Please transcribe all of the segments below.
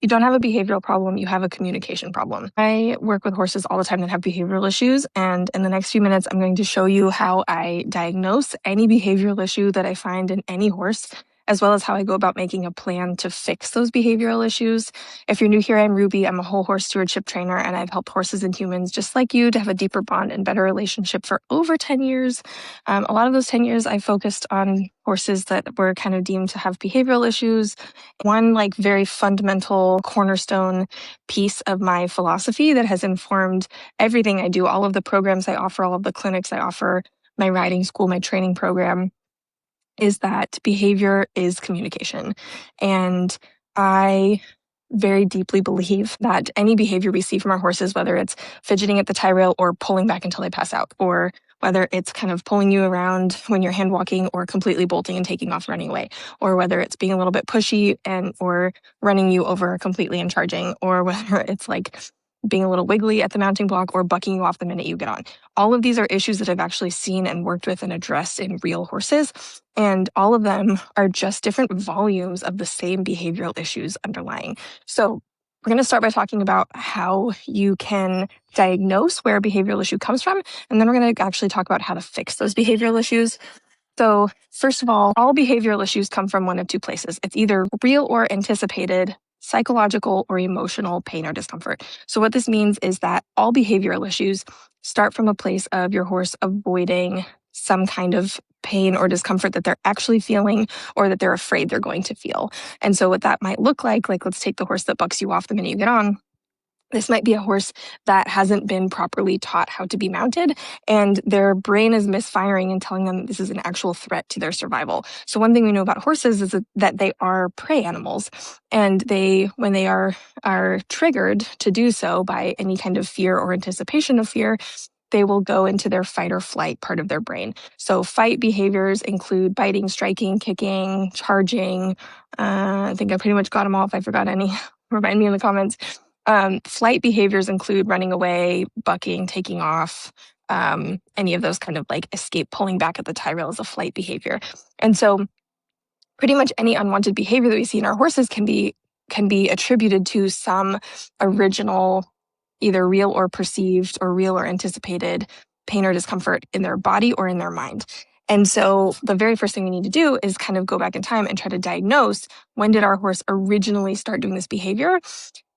You don't have a behavioral problem, you have a communication problem. I work with horses all the time that have behavioral issues, and in the next few minutes, I'm going to show you how I diagnose any behavioral issue that I find in any horse, as well as how I go about making a plan to fix those behavioral issues. If you're new here, I'm Ruby. I'm a whole horse stewardship trainer, and I've helped horses and humans just like you to have a deeper bond and better relationship for over 10 years. A lot of those 10 years, I focused on horses that were kind of deemed to have behavioral issues. One very fundamental cornerstone piece of my philosophy that has informed everything I do, all of the programs I offer, all of the clinics I offer, my riding school, my training program, is that behavior is communication. And I very deeply believe that any behavior we see from our horses, whether it's fidgeting at the tie rail or pulling back until they pass out, or whether it's kind of pulling you around when you're hand walking or completely bolting and taking off running away, or whether it's being a little bit pushy or running you over completely and charging, or whether it's being a little wiggly at the mounting block or bucking you off the minute you get on. All of these are issues that I've actually seen and worked with and addressed in real horses. And all of them are just different volumes of the same behavioral issues underlying. So we're going to start by talking about how you can diagnose where a behavioral issue comes from. And then we're going to actually talk about how to fix those behavioral issues. So first of all behavioral issues come from one of two places. It's either real or anticipated psychological or emotional pain or discomfort. So what this means is that all behavioral issues start from a place of your horse avoiding some kind of pain or discomfort that they're actually feeling or that they're afraid they're going to feel. And so what that might look like let's take the horse that bucks you off the minute you get on. This might be a horse that hasn't been properly taught how to be mounted, and their brain is misfiring and telling them that this is an actual threat to their survival. So one thing we know about horses is that they are prey animals, and when they are triggered to do so by any kind of fear or anticipation of fear, they will go into their fight or flight part of their brain. So fight behaviors include biting, striking, kicking, charging. I think I pretty much got them all. If I forgot any, remind me in the comments. Flight behaviors include running away, bucking, taking off. Any of those kind of escape, pulling back at the tie rail is a flight behavior. And so pretty much any unwanted behavior that we see in our horses can be attributed to some original, either real or perceived or real or anticipated pain or discomfort in their body or in their mind. And so the very first thing we need to do is kind of go back in time and try to diagnose, when did our horse originally start doing this behavior?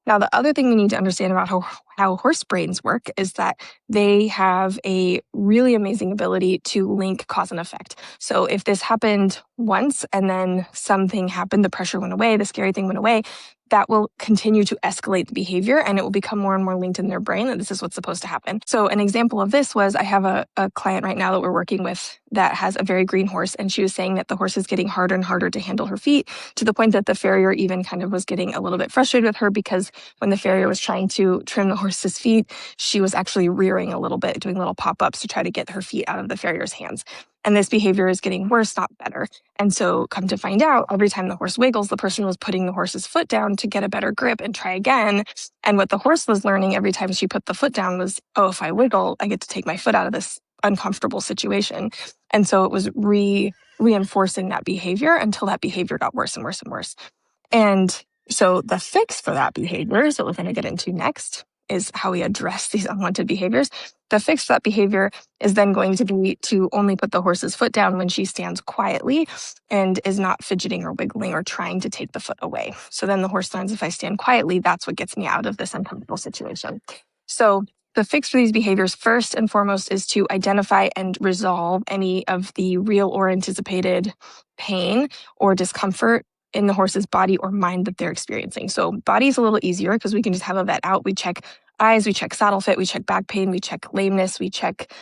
Now, the other thing we need to understand about how horse brains work is that they have a really amazing ability to link cause and effect. So if this happened once and then something happened, the pressure went away, the scary thing went away, that will continue to escalate the behavior, and it will become more and more linked in their brain that this is what's supposed to happen. So an example of this was, I have a client right now that we're working with that has a very green horse, and she was saying that the horse is getting harder and harder to handle her feet, to the point that the farrier even kind of was getting a little bit frustrated with her, because when the farrier was trying to trim the horse's feet, she was actually rearing a little bit, doing little pop-ups to try to get her feet out of the farrier's hands. And this behavior is getting worse, not better. And so come to find out, every time the horse wiggles, the person was putting the horse's foot down to get a better grip and try again. And what the horse was learning every time she put the foot down was, oh, if I wiggle, I get to take my foot out of this uncomfortable situation. And so it was reinforcing that behavior until that behavior got worse and worse and worse. And so the fix for that behavior, so we're going to get into next, is how we address these unwanted behaviors. The fix for that behavior is then going to be to only put the horse's foot down when she stands quietly and is not fidgeting or wiggling or trying to take the foot away. So then the horse learns, if I stand quietly, that's what gets me out of this uncomfortable situation. So the fix for these behaviors, first and foremost, is to identify and resolve any of the real or anticipated pain or discomfort in the horse's body or mind that they're experiencing. So body is a little easier because we can just have a vet out. We check eyes, we check saddle fit, we check back pain, we check lameness, we check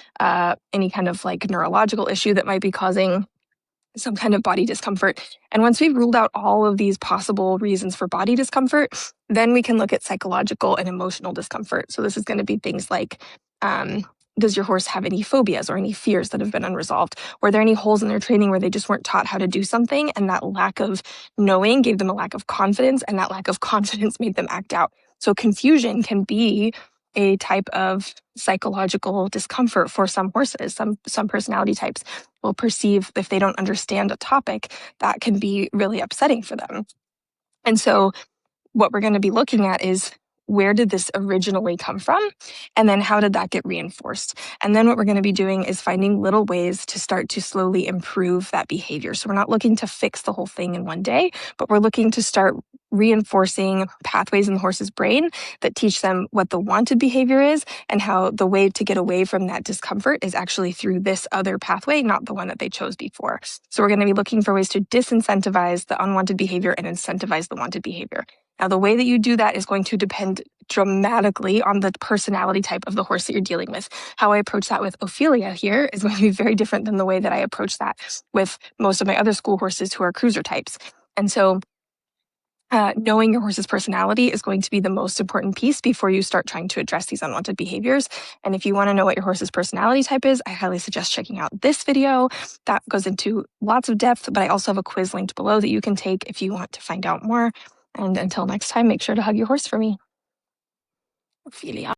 any kind of neurological issue that might be causing some kind of body discomfort. And once we've ruled out all of these possible reasons for body discomfort, then we can look at psychological and emotional discomfort. So this is going to be things like, does your horse have any phobias or any fears that have been unresolved? Were there any holes in their training where they just weren't taught how to do something, and that lack of knowing gave them a lack of confidence, and that lack of confidence made them act out? So confusion can be a type of psychological discomfort for some horses. Some personality types will perceive, if they don't understand a topic, that can be really upsetting for them. And so what we're going to be looking at is where did this originally come from? And then how did that get reinforced? And then what we're going to be doing is finding little ways to start to slowly improve that behavior. So we're not looking to fix the whole thing in one day, but we're looking to start reinforcing pathways in the horse's brain that teach them what the wanted behavior is and how the way to get away from that discomfort is actually through this other pathway, not the one that they chose before. So we're going to be looking for ways to disincentivize the unwanted behavior and incentivize the wanted behavior. Now, the way that you do that is going to depend dramatically on the personality type of the horse that you're dealing with. How I approach that with Ophelia here is going to be very different than the way that I approach that with most of my other school horses who are cruiser types. And so knowing your horse's personality is going to be the most important piece before you start trying to address these unwanted behaviors. And if you want to know what your horse's personality type is, I highly suggest checking out this video. That goes into lots of depth, but I also have a quiz linked below that you can take if you want to find out more. And until next time, make sure to hug your horse for me. Ophelia.